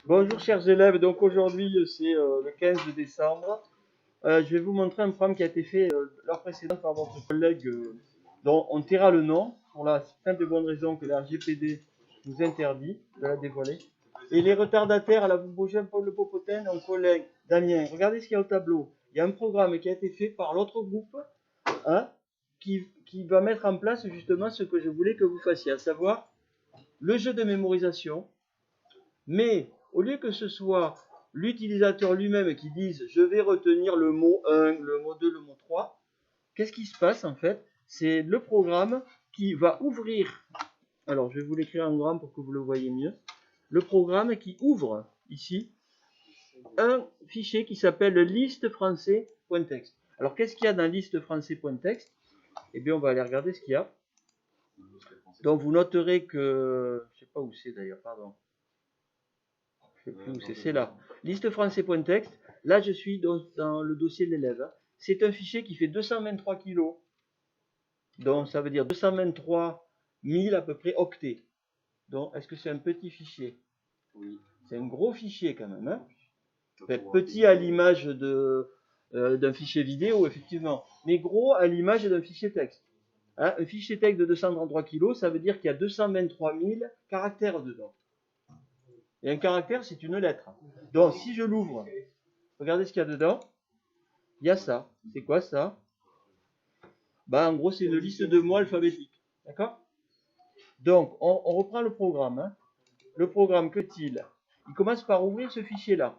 Bonjour chers élèves, donc aujourd'hui c'est le 15 décembre. Je vais vous montrer un programme qui a été fait l'heure précédente par votre collègue dont on taira le nom pour la simple et bonne raison que la RGPD nous interdit de la dévoiler. Et les retardataires, là vous bougez un peu le popotin, mon collègue Damien, regardez ce qu'il y a au tableau. Il y a un programme qui a été fait par l'autre groupe qui va mettre en place justement ce que je voulais que vous fassiez, à savoir le jeu de mémorisation, mais au lieu que ce soit l'utilisateur lui-même qui dise « je vais retenir le mot 1, le mot 2, le mot 3 », qu'est-ce qui se passe en fait? C'est le programme qui va ouvrir, alors je vais vous l'écrire en grand pour que vous le voyez mieux, le programme qui ouvre ici un fichier qui s'appelle liste français.txt. Alors qu'est-ce qu'il y a dans liste français.txt? Eh bien on va aller regarder ce qu'il y a. Donc vous noterez que, je ne sais pas où c'est d'ailleurs, pardon. Je ne sais plus où c'est là. Liste français.txt. Là, je suis dans le dossier de l'élève. C'est un fichier qui fait 223 kg. Donc, ça veut dire 223 000 à peu près octets. Donc, est-ce que c'est un petit fichier? Oui. C'est un gros fichier quand même. Hein, petit à l'image d'un fichier vidéo, effectivement. Mais gros à l'image d'un fichier texte. Hein, un fichier texte de 233 kg, ça veut dire qu'il y a 223 000 caractères dedans. Et un caractère, c'est une lettre. Donc, si je l'ouvre, regardez ce qu'il y a dedans. Il y a ça. C'est quoi ça? En gros, c'est une liste de mots alphabétiques. D'accord? Donc, on reprend le programme. Hein. Le programme, que fait-il? Il commence par ouvrir ce fichier-là.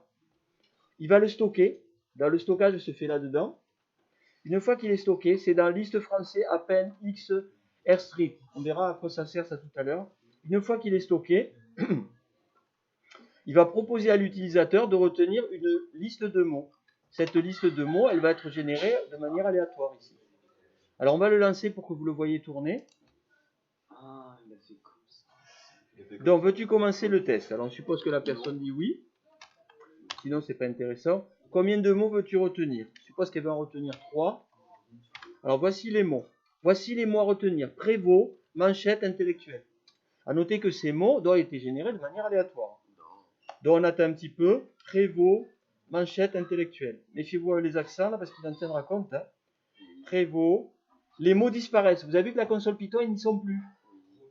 Il va le stocker. Dans le stockage se fait là-dedans. Une fois qu'il est stocké, c'est dans liste français append x rstrip. On verra à quoi ça sert ça tout à l'heure. Une fois qu'il est stocké, il va proposer à l'utilisateur de retenir une liste de mots. Cette liste de mots, elle va être générée de manière aléatoire ici. Alors on va le lancer pour que vous le voyez tourner. Ah, il a fait comme ça. Donc, veux-tu commencer le test? Alors on suppose que la personne dit oui. Sinon, c'est pas intéressant. Combien de mots veux-tu retenir? Je suppose qu'elle va en retenir 3. Alors voici les mots. Voici les mots à retenir. Prévost, manchette, intellectuelle. A noter que ces mots doivent être générés de manière aléatoire. Donc on attend un petit peu. Prévost, manchette, intellectuelle. Méfiez-vous avec les accents là parce qu'il en tiendra compte. Hein. Prévost. Les mots disparaissent. Vous avez vu que la console Python, ils n'y sont plus.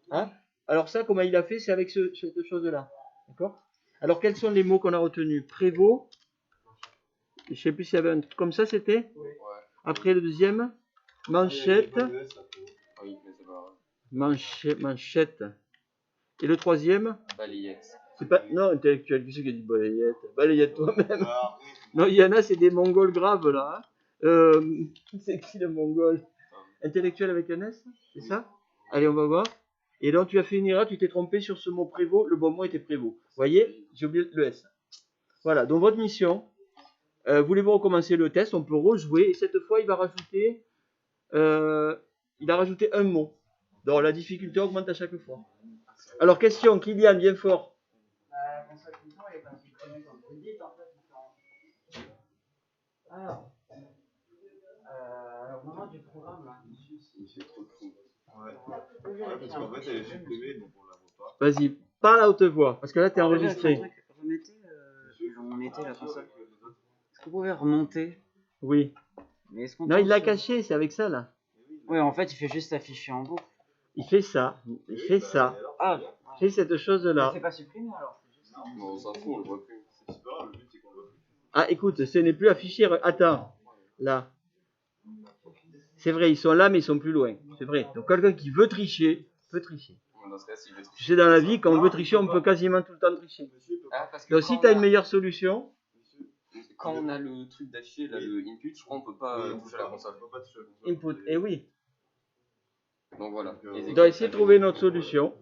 Hein? Alors ça, comment il a fait? C'est avec cette chose-là. D'accord? Alors quels sont les mots qu'on a retenus? Prévost. Je ne sais plus s'il y avait un truc comme ça, c'était? Après le deuxième. Manchette. Manchette. Et le troisième? Balayette. C'est pas, non, intellectuel, qui c'est qui a dit balayette? Balayette toi-même. Non, il y en a, c'est des mongols graves là. Hein. C'est qui le mongol? Intellectuel avec un S? C'est ça? Allez, on va voir. Et donc, tu as fait une erreur, tu t'es trompé sur ce mot prévost. Le bon mot était prévost. Vous voyez? J'ai oublié le S. Voilà, donc votre mission. Voulez-vous recommencer le test? On peut rejouer. Et cette fois, il va rajouter. Il a rajouté un mot. Donc, la difficulté augmente à chaque fois. Alors, question, Kylian, bien fort. La console Python, elle est pas supprimée comme vous dites, en fait. Alors, au moment du programme, là. Il fait trop de fou. Ouais. Parce qu'en fait, elle est supprimée, donc on la voit pas. Vas-y, parle à haute voix, parce que là, tu es enregistré. Remettez où on était la console. Est-ce que vous pouvez remonter? Oui. Mais est-ce qu'on Non, il l'a caché, c'est avec ça, là. Oui, en fait, il fait juste afficher en boucle. Il fait ça. Il fait ça. Ah, il fait cette chose-là. C'est pas supprimé, alors. Non, on s'en fout, on le voit plus. C'est pas grave, le but, c'est qu'on le voit plus. Ah, écoute, ce n'est plus affiché. Attends, là. C'est vrai, ils sont là, mais ils sont plus loin. C'est vrai. Donc, quelqu'un qui veut tricher, peut tricher. Tu sais, dans la vie, quand on veut tricher, on peut quasiment tout le temps tricher. Donc, si tu as une meilleure solution... Quand on a le truc d'afficher, là, le input, je crois qu'on peut pas toucher à la console. Input, eh oui. Donc voilà. On doit essayer de trouver une autre solution.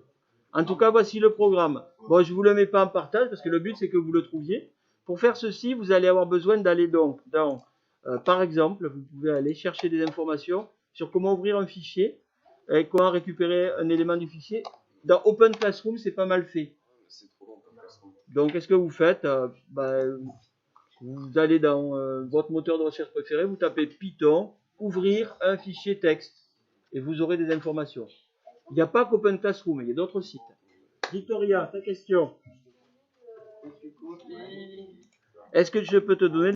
En tout cas, voici le programme. Bon, je ne vous le mets pas en partage, parce que le but, c'est que vous le trouviez. Pour faire ceci, vous allez avoir besoin d'aller donc dans... par exemple, vous pouvez aller chercher des informations sur comment ouvrir un fichier et comment récupérer un élément du fichier. Dans Open Classroom, c'est pas mal fait. Donc, qu'est-ce que vous faites? Vous allez dans votre moteur de recherche préféré, vous tapez Python, ouvrir un fichier texte, et vous aurez des informations. Il n'y a pas qu'Open Classroom, il y a d'autres sites. Victoria, ta question? Est-ce que je peux te donner